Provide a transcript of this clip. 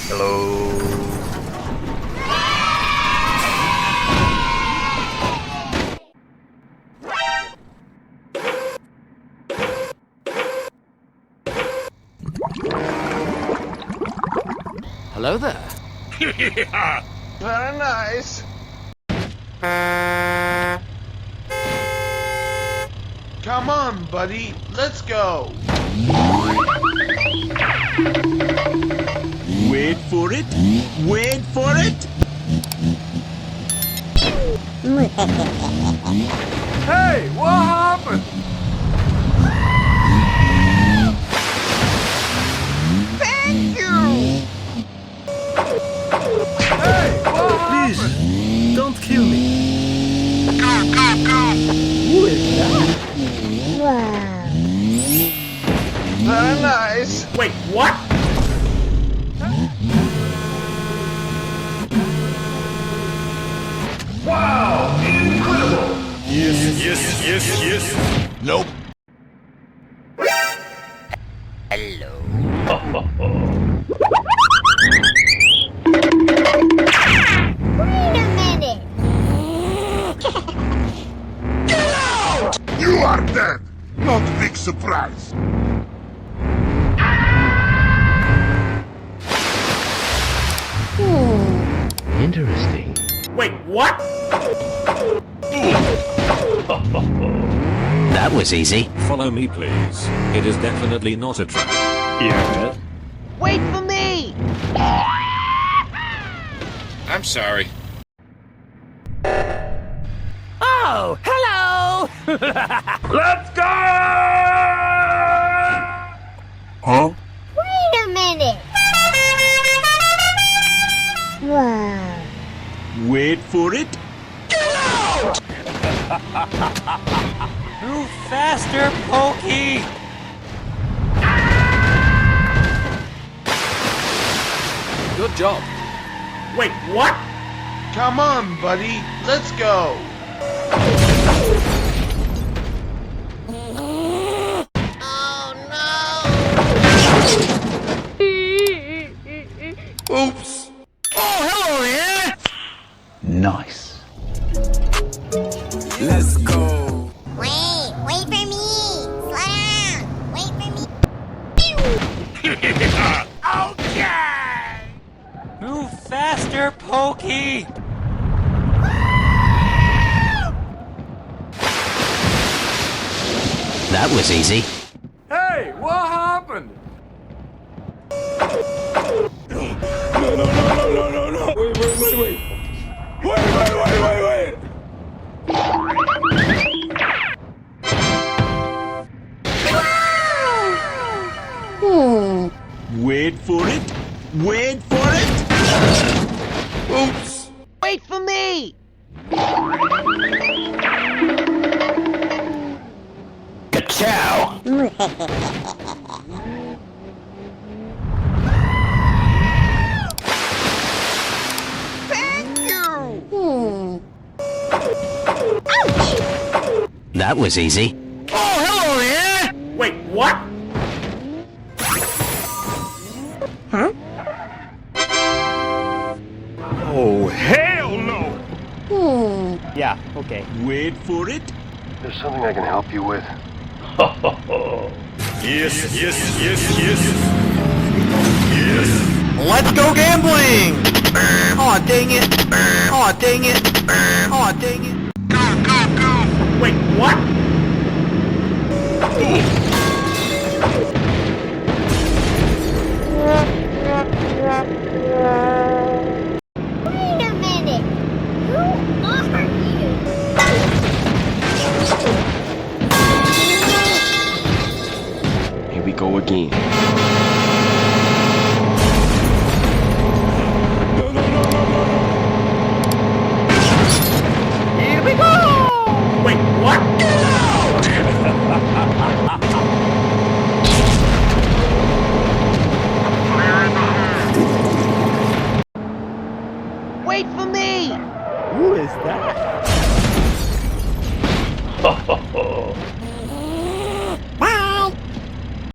Hello. Hello there. Very nice. Come on, buddy. Let's go. Wait for it. Wait for it. Hey, what happened? Thank you. Hey, what Please, happened? don't kill me. Go, go, go. Who is that? Very nice. Wait, what? Wow! Incredible! Yes. Nope. Hello. Wait a minute. You are dead! Not big surprise! Interesting. Wait, what? That was easy. Follow me, please. It is definitely not a trap. Yeah. Wait for me. I'm sorry. Oh, hello! Let's go! Huh? Wait a minute. Wow. Wait for it. Move faster, Pokey! Good job. Wait, what? Come on, buddy. Let's go. Oops! Oh, hello there! Nice. Let's go. Wait for me. Slow down. Wait for me. Okay! Move faster, Pokey! That was easy. Hey, what happened? No. Wait. Wait for it. Wait for it. Oops. Wait for me. Ka-chow! Thank you. That was easy. Oh, hello there! Wait, what? Oh, hell no! Yeah, okay. Wait for it. There's something I can help you with. Yes. Let's go gambling! Aw, dang it! Aw, dang it! Aw, dang it! Wait, what?